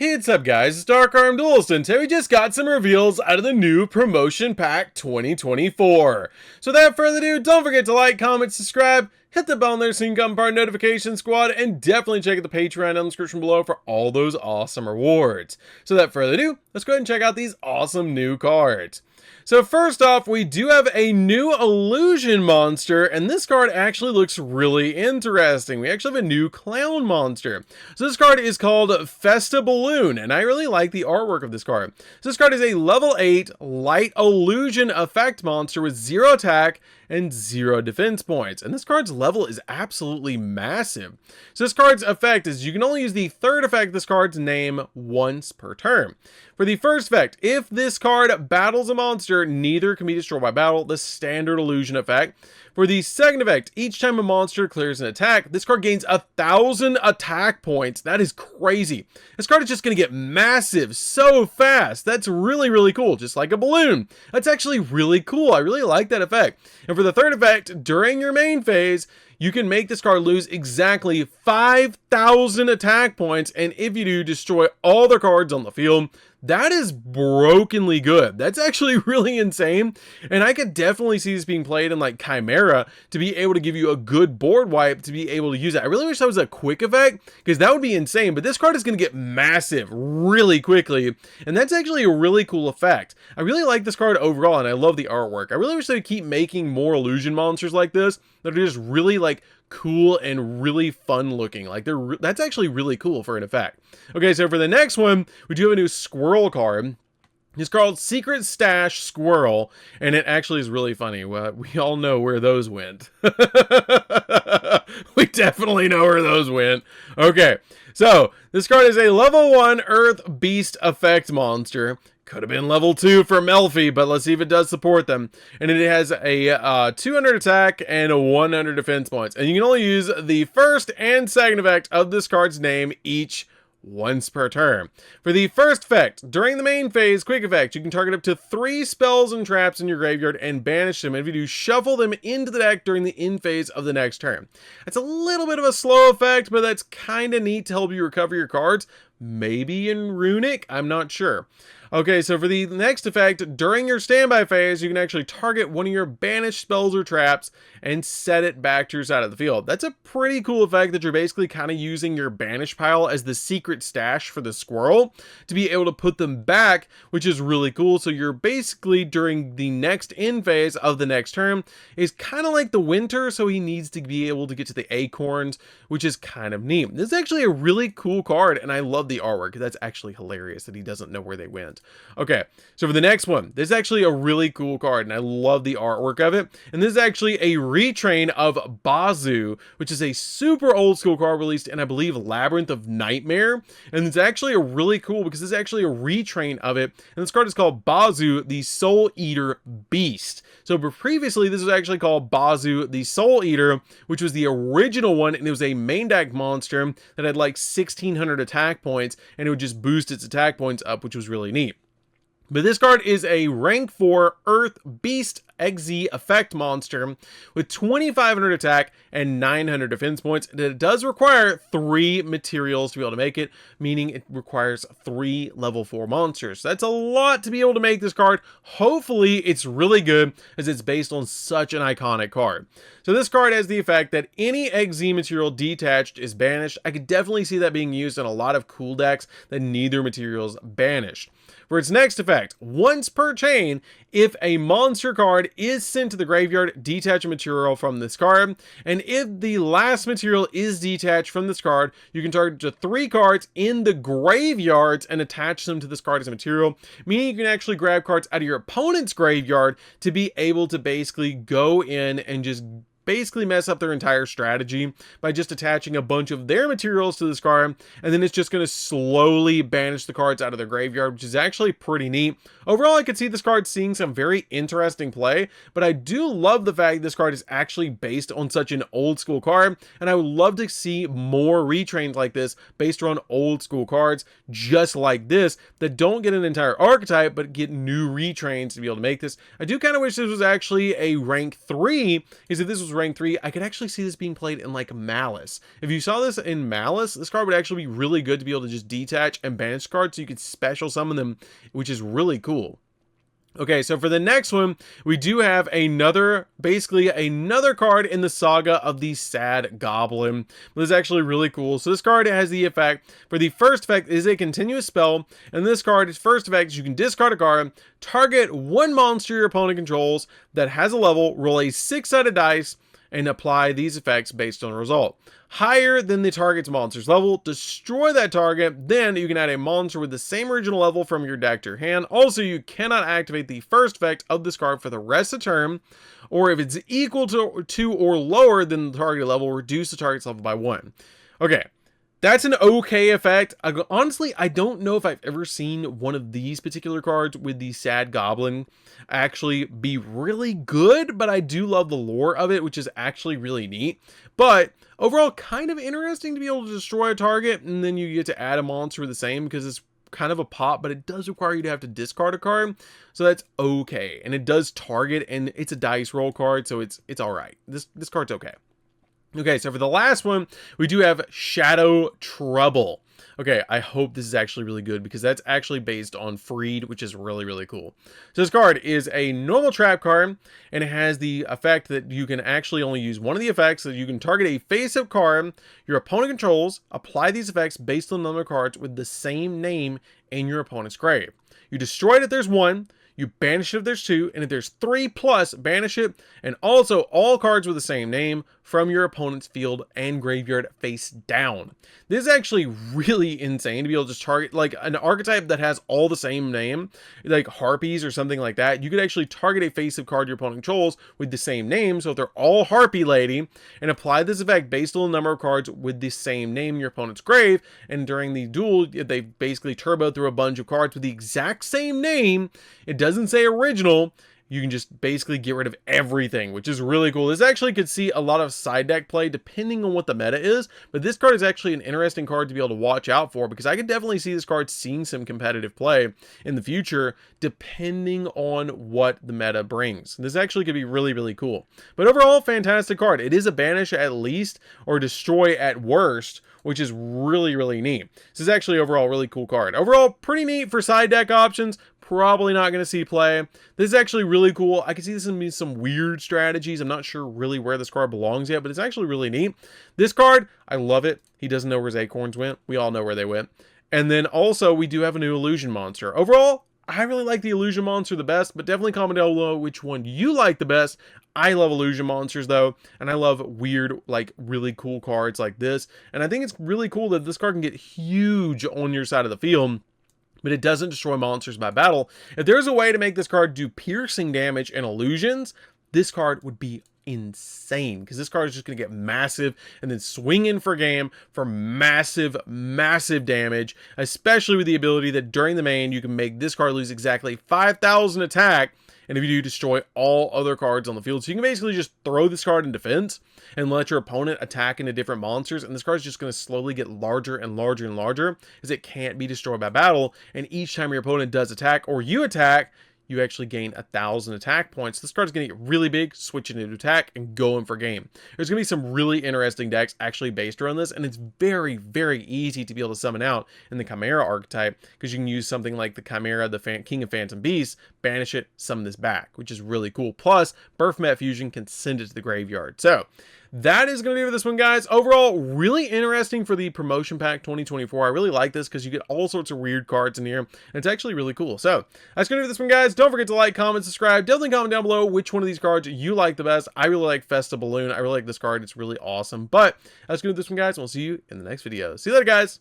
Hey, what's up guys, it's DarkArmedDuelist, and today we just got some reveals out of the new Promotion Pack 2024. So without further ado, don't forget to like, comment, subscribe, hit the bell there so you can become part of Notification Squad, and definitely check out the Patreon in the description below for all those awesome rewards. So without further ado, let's go ahead and check out these awesome new cards. So first off, we do have a new illusion monster, and this card actually looks really interesting. We actually have a new clown monster. So this card is called Festa Balloon, and I really like the artwork of this card. So this card is a level 8 light illusion effect monster with 0 attack and 0 defense points, and this card's level is absolutely massive. So this card's effect is you can only use the third effect of this card's name once per turn. For the first effect, if this card battles a monster, neither can be destroyed by battle, the standard illusion effect. For the second effect, each time a monster clears an attack, this card gains 1,000 attack points. That is crazy. This card is just going to get massive so fast. That's really, really cool, just like a balloon. That's actually really cool. I really like that effect. And for the third effect, during your main phase, you can make this card lose exactly 5,000 attack points, and if you do, destroy all the cards on the field. That is brokenly good. That's actually really insane, and I could definitely see this being played in like Chimera to be able to give you a good board wipe to be able to use it. I really wish that was a quick effect, because that would be insane, but this card is going to get massive really quickly, and that's actually a really cool effect. I really like this card overall, and I love the artwork. I really wish they would keep making more illusion monsters like this that are just really like cool and really fun looking. Like that's actually really cool for an effect. Okay, so for the next one, we do have a new squirrel card. It's called Secret Stash Squirrel, and it actually is really funny. Well, we all know where those went. We definitely know where those went. Okay, so this card is a level 1 Earth Beast effect monster. Could have been level 2 for Melfi, but let's see if it does support them. And it has a 200 attack and a 100 defense points. And you can only use the first and second effect of this card's name each once per turn. For the first effect, during the main phase, quick effect, you can target up to 3 spells and traps in your graveyard and banish them. And if you do, shuffle them into the deck during the end phase of the next turn. It's a little bit of a slow effect, but that's kind of neat to help you recover your cards. Maybe in Runic, I'm not sure. Okay, so for the next effect, during your standby phase, you can actually target one of your banished spells or traps and set it back to your side of the field. That's a pretty cool effect that you're basically kind of using your banish pile as the secret stash for the squirrel to be able to put them back, which is really cool. So you're basically, during the next end phase of the next turn, is kind of like the winter, so he needs to be able to get to the acorns, which is kind of neat. This is actually a really cool card, and I love the artwork. That's actually hilarious that he doesn't know where they went. Okay, so for the next one, this is actually a really cool card, and I love the artwork of it. And this is actually a retrain of Bazu, which is a super old school card released in, I believe, Labyrinth of Nightmare. And it's actually a really cool, because this is actually a retrain of it. And this card is called Bazu, the Soul Eater Beast. So previously, this was actually called Bazu, the Soul Eater, which was the original one, and it was a main deck monster that had like 1,600 attack points, and it would just boost its attack points up, which was really neat. But this card is a rank 4 Earth Beast XZ effect monster with 2,500 attack and 900 defense points. And it does require 3 materials to be able to make it, meaning it requires 3 level 4 monsters. So that's a lot to be able to make this card. Hopefully it's really good, as it's based on such an iconic card. So this card has the effect that any XZ material detached is banished. I could definitely see that being used in a lot of cool decks that need their materials banished. For its next effect, once per chain, if a monster card is sent to the graveyard, detach a material from this card. And if the last material is detached from this card, you can target to 3 cards in the graveyards and attach them to this card as a material, meaning you can actually grab cards out of your opponent's graveyard to be able to basically go in and just basically mess up their entire strategy by just attaching a bunch of their materials to this card, and then it's just going to slowly banish the cards out of their graveyard, which is actually pretty neat. Overall, I could see this card seeing some very interesting play, but I do love the fact this card is actually based on such an old school card, and I would love to see more retrains like this based on old school cards just like this that don't get an entire archetype but get new retrains to be able to make this. I do kind of wish this was actually a rank 3, because if this was was rank 3, I could actually see this being played in like Malice. If you saw this in Malice, this card would actually be really good to be able to just detach and banish cards so you could special summon them, which is really cool. Okay, so for the next one, we do have basically another card in the saga of the Sad Goblin. This is actually really cool. So this card has the effect, for the first effect is a continuous spell, and this card's first effect is you can discard a card, target one monster your opponent controls that has a level, roll a 6-sided dice, and apply these effects based on the result. Higher than the target's monster's level, destroy that target, then you can add a monster with the same original level from your deck to your hand. Also, you cannot activate the first effect of this card for the rest of the turn, or if it's equal to or lower than the target level, reduce the target's level by 1. Okay. That's an okay effect. Honestly, I don't know if I've ever seen one of these particular cards with the Sad Goblin actually be really good, but I do love the lore of it, which is actually really neat. But overall, kind of interesting to be able to destroy a target, and then you get to add a monster the same, because it's kind of a pop, but it does require you to have to discard a card, so that's okay. And it does target, and it's a dice roll card, so it's all right. This card's okay. Okay, so for the last one, we do have Shadow Trouble. Okay, I hope this is actually really good, because that's actually based on Freed, which is really, really cool. So this card is a normal trap card, and it has the effect that you can actually only use one of the effects, so you can target a face-up card your opponent controls, apply these effects based on the number of cards with the same name in your opponent's grave. You destroy it if there's 1, you banish it if there's 2, and if there's 3+, banish it, and also all cards with the same name from your opponent's field and graveyard face down. This is actually really insane to be able to just target like an archetype that has all the same name, like Harpies or something like that. You could actually target a face-up card your opponent controls with the same name, so if they're all Harpy Lady, and apply this effect based on the number of cards with the same name in your opponent's grave, and during the duel, they basically turbo through a bunch of cards with the exact same name. It doesn't say original. You can just basically get rid of everything, which is really cool. This actually could see a lot of side deck play depending on what the meta is, but this card is actually an interesting card to be able to watch out for, because I could definitely see this card seeing some competitive play in the future depending on what the meta brings. This actually could be really, really cool. But overall, fantastic card. It is a banish at least, or destroy at worst, which is really, really neat. This is actually overall a really cool card. Overall, pretty neat for side deck options. Probably not going to see play. This is actually really cool. I can see this in some weird strategies. I'm not sure really where this card belongs yet, but it's actually really neat. This card, I love it. He doesn't know where his acorns went. We all know where they went. And then also, we do have a new illusion monster. Overall, I really like the illusion monster the best, but definitely comment down below which one you like the best. I love illusion monsters though, and I love weird, like really cool cards like this. And I think it's really cool that this card can get huge on your side of the field, but it doesn't destroy monsters by battle. If there's a way to make this card do piercing damage and illusions, this card would be insane, because this card is just going to get massive and then swing in for game for massive damage, especially with the ability that during the main you can make this card lose exactly 5,000 attack, and if you do, destroy all other cards on the field. So you can basically just throw this card in defense and let your opponent attack into different monsters, and this card is just going to slowly get larger and larger and larger, as it can't be destroyed by battle, and each time your opponent does attack or you attack, you actually gain 1,000 attack points. This card is going to get really big, switch into attack, and go in for game. There's going to be some really interesting decks actually based around this, and it's very, very easy to be able to summon out in the Chimera archetype, because you can use something like the Chimera, the King of Phantom Beasts, banish it, summon this back, which is really cool. Plus, Birthmet Fusion can send it to the graveyard. So, that is going to be it for this one, guys. Overall, really interesting for the Promotion Pack 2024. I really like this because you get all sorts of weird cards in here, and it's actually really cool. So, that's going to be it for this one, guys. Don't forget to like, comment, subscribe. Definitely comment down below which one of these cards you like the best. I really like Festa Balloon. I really like this card. It's really awesome. But, that's going to be this one, guys, and we'll see you in the next video. See you later, guys.